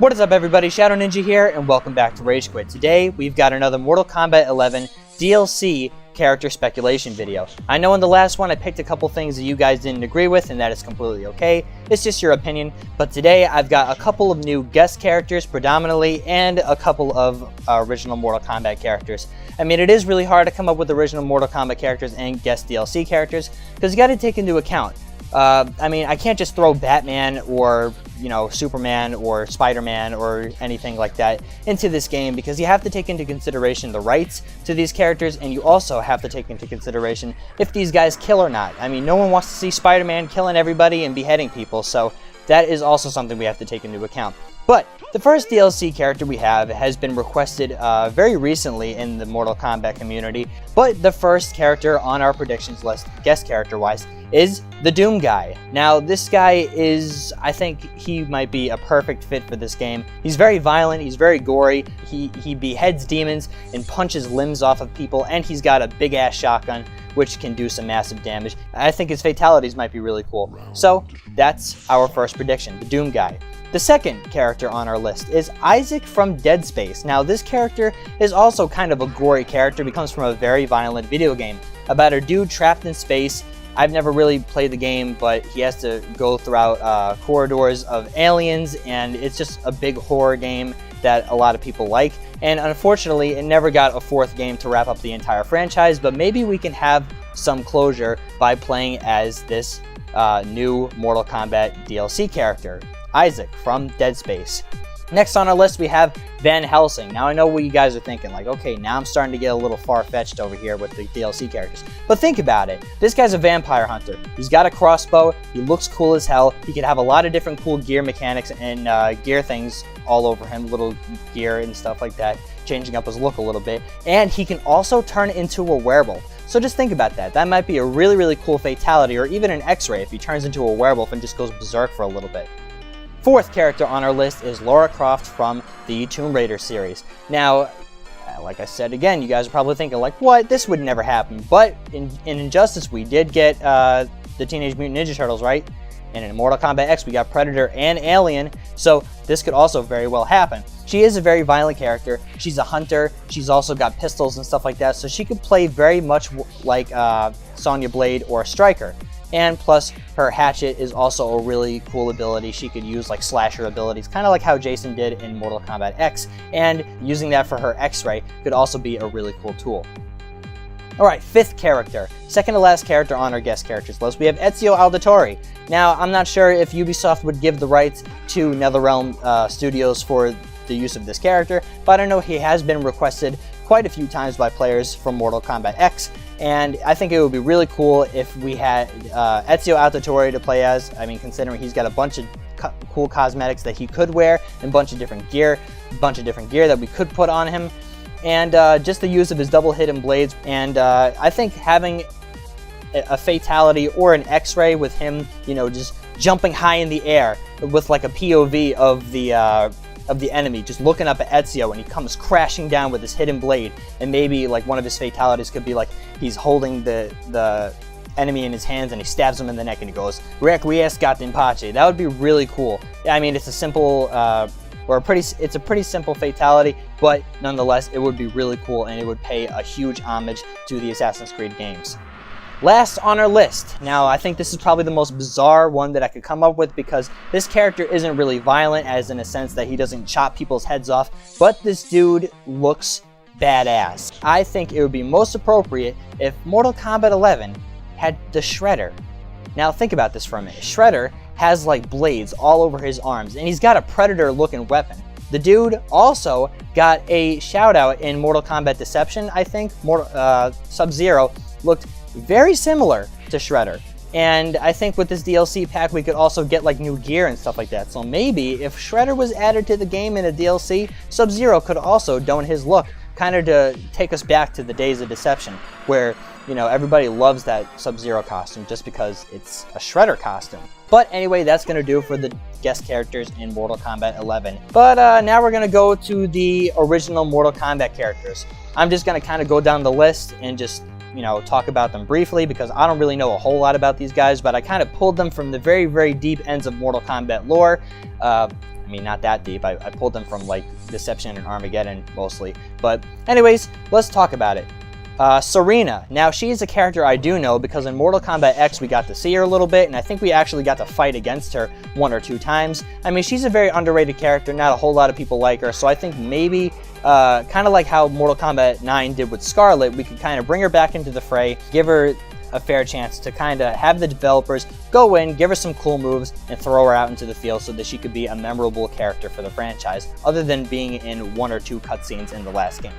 What is up, everybody? Shadow Ninja here, and welcome back to Rage Quit. Today, we've got another Mortal Kombat 11 DLC character speculation video. I know in the last one I picked a couple things that you guys didn't agree with, and that is completely okay. It's just your opinion. But today, I've got a couple of new guest characters predominantly, and a couple of original Mortal Kombat characters. I mean, it is really hard to come up with original Mortal Kombat characters and guest DLC characters, because you got to take into account. I mean, I can't just throw Batman or, you know, Superman or Spider-Man or anything like that into this game, because you have to take into consideration the rights to these characters, and you also have to take into consideration if these guys kill or not. I mean, no one wants to see Spider-Man killing everybody and beheading people, so that is also something we have to take into account. But the first DLC character we have has been requested very recently in the Mortal Kombat community, but the first character on our predictions list, guest character-wise, is the Doom guy. Now, this guy is, I think he might be a perfect fit for this game. He's very violent, he's very gory, he beheads demons and punches limbs off of people, and he's got a big-ass shotgun, which can do some massive damage. I think his fatalities might be really cool. So, that's our first prediction, the Doom guy. The second character on our list is Isaac from Dead Space. Now, this character is also kind of a gory character. He comes from a very violent video game about a dude trapped in space. I've never really played the game, but he has to go throughout corridors of aliens, and it's just a big horror game that a lot of people like. And unfortunately, it never got a fourth game to wrap up the entire franchise, but maybe we can have some closure by playing as this new Mortal Kombat DLC character, Isaac from Dead Space. Next on our list, we have Van Helsing. Now, I know what you guys are thinking, like, okay, now I'm starting to get a little far-fetched over here with the DLC characters. But think about it. This guy's a vampire hunter. He's got a crossbow. He looks cool as hell. He can have a lot of different cool gear mechanics and gear things all over him, little gear and stuff like that, changing up his look a little bit. And he can also turn into a werewolf. So just think about that. That might be a really, really cool fatality, or even an X-ray if he turns into a werewolf and just goes berserk for a little bit. Fourth character on our list is Lara Croft from the Tomb Raider series. Now, like I said again, you guys are probably thinking, like, what? This would never happen. But in Injustice, we did get the Teenage Mutant Ninja Turtles, right? And in Mortal Kombat X, we got Predator and Alien, so this could also very well happen. She is a very violent character. She's a hunter. She's also got pistols and stuff like that, so she could play very much like Sonya Blade or Stryker. And plus, her hatchet is also a really cool ability. She could use like slasher abilities, kind of like how Jason did in Mortal Kombat X, and using that for her X-ray could also be a really cool tool. Alright, fifth character. Second to last character on our guest characters list, we have Ezio Auditore. Now, I'm not sure if Ubisoft would give the rights to NetherRealm Studios for the use of this character, but I know he has been requested quite a few times by players from Mortal Kombat X, and I think it would be really cool if we had Ezio Auditore to play as. I mean, considering he's got a bunch of cool cosmetics that he could wear, and a bunch of different gear that we could put on him, and just the use of his double hidden blades. And I think having a fatality or an X-ray with him, you know, just jumping high in the air with like a POV of the enemy, just looking up at Ezio, and he comes crashing down with his hidden blade, and maybe like one of his fatalities could be like he's holding the enemy in his hands and he stabs him in the neck and he goes "Requiescat in pace." That would be really cool. I mean, it's a simple it's a pretty simple fatality, but nonetheless it would be really cool, and it would pay a huge homage to the Assassin's Creed games. Last on our list. Now, I think this is probably the most bizarre one that I could come up with, because this character isn't really violent, as in a sense that he doesn't chop people's heads off, but this dude looks badass. I think it would be most appropriate if Mortal Kombat 11 had the Shredder. Now, think about this for a minute. Shredder has like blades all over his arms, and he's got a Predator-looking weapon. The dude also got a shout-out in Mortal Kombat Deception, I think. Sub-Zero looked very similar to Shredder. And I think with this DLC pack, we could also get like new gear and stuff like that. So maybe if Shredder was added to the game in a DLC, Sub-Zero could also don his look, kind of to take us back to the days of Deception, where, you know, everybody loves that Sub-Zero costume just because it's a Shredder costume. But anyway, that's going to do for the guest characters in Mortal Kombat 11. But now we're going to go to the original Mortal Kombat characters. I'm just going to kind of go down the list and just talk about them briefly because I don't really know a whole lot about these guys, but I kind of pulled them from the very, very deep ends of Mortal Kombat lore. I mean, not that deep. I pulled them from like Deception and Armageddon mostly. But anyways, let's talk about it. Serena. Now, she's a character I do know because in Mortal Kombat X we got to see her a little bit, and I think we actually got to fight against her 1 or 2 times. I mean, she's a very underrated character. Not a whole lot of people like her, so I think maybe kind of like how Mortal Kombat 9 did with Scarlet, we could kind of bring her back into the fray, give her a fair chance to kind of have the developers go in, give her some cool moves, and throw her out into the field so that she could be a memorable character for the franchise, other than being in 1 or 2 cutscenes in the last game.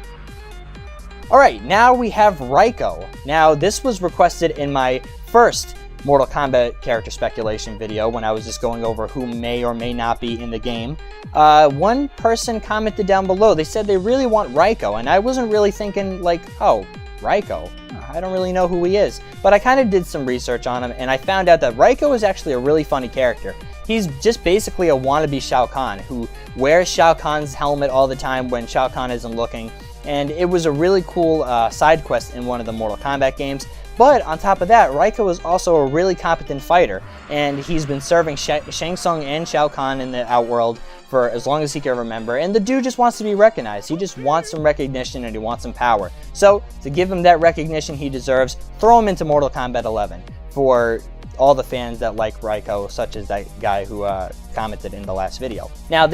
Alright, now we have Raiko. Now, this was requested in my first Mortal Kombat character speculation video when I was just going over who may or may not be in the game. One person commented down below, they said they really want Raiko, and I wasn't really thinking like, oh, Raiko? I don't really know who he is. But I kind of did some research on him, and I found out that Raiko is actually a really funny character. He's just basically a wannabe Shao Kahn who wears Shao Kahn's helmet all the time when Shao Kahn isn't looking. And it was a really cool side quest in one of the Mortal Kombat games. But on top of that, Raiko is also a really competent fighter, and he's been serving Shang Tsung and Shao Kahn in the Outworld for as long as he can remember, and the dude just wants to be recognized. He just wants some recognition and he wants some power. So, to give him that recognition he deserves, throw him into Mortal Kombat 11 for all the fans that like Raiko, such as that guy who commented in the last video. Now,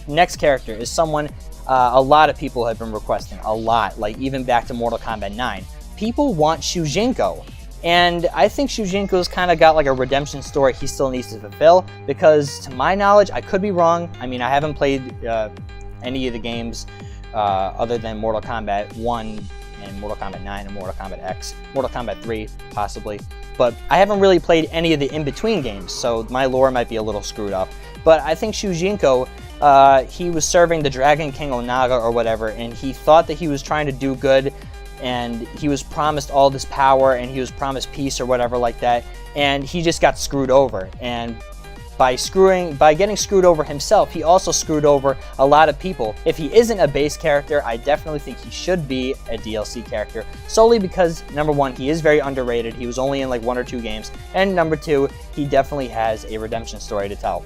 next character is someone a lot of people have been requesting, a lot, like even back to Mortal Kombat 9. People want Shujinko, and I think Shujinko's kind of got like a redemption story he still needs to fulfill, because to my knowledge, I could be wrong. I mean, I haven't played any of the games other than Mortal Kombat 1 and Mortal Kombat 9 and Mortal Kombat X, Mortal Kombat 3 possibly, but I haven't really played any of the in-between games, so my lore might be a little screwed up. But I think Shujinko, he was serving the Dragon King Onaga or whatever, and he thought that he was trying to do good, and he was promised all this power, and he was promised peace or whatever like that, and he just got screwed over. And by getting screwed over himself, he also screwed over a lot of people. If he isn't a base character, I definitely think he should be a DLC character, solely because, number one, he is very underrated. He was only in like 1 or 2 games, and number 2, he definitely has a redemption story to tell.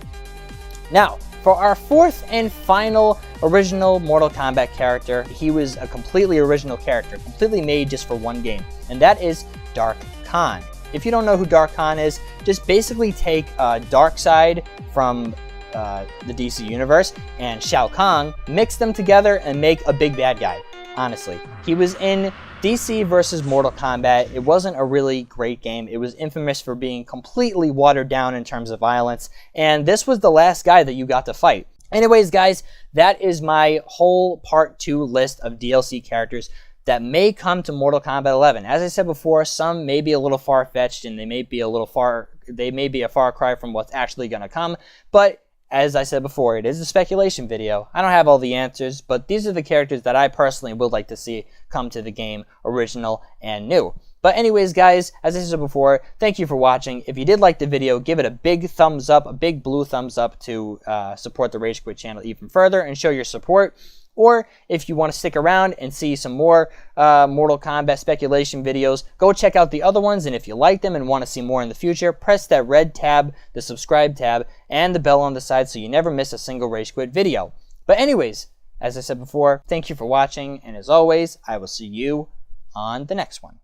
Now, for our 4th and final original Mortal Kombat character, he was a completely original character, completely made just for 1 game, and that is Dark Khan. If you don't know who Dark Khan is, just basically take Darkseid from the DC Universe and Shao Kahn, mix them together, and make a big bad guy, honestly. He was in DC versus Mortal Kombat. It wasn't a really great game. It was infamous for being completely watered down in terms of violence, and this was the last guy that you got to fight. Anyways, guys, that is my whole Part 2 list of DLC characters that may come to Mortal Kombat 11. As I said before, some may be a little far-fetched, and they may be a far cry from what's actually going to come, but as I said before, it is a speculation video. I don't have all the answers, but these are the characters that I personally would like to see come to the game, original and new. But anyways, guys, as I said before, thank you for watching. If you did like the video, give it a big thumbs up, a big blue thumbs up to support the Rage Quit channel even further and show your support. Or if you want to stick around and see some more Mortal Kombat speculation videos, go check out the other ones, and if you like them and want to see more in the future, press that red tab, the subscribe tab, and the bell on the side so you never miss a single Rage Quit video. But anyways, as I said before, thank you for watching, and as always, I will see you on the next one.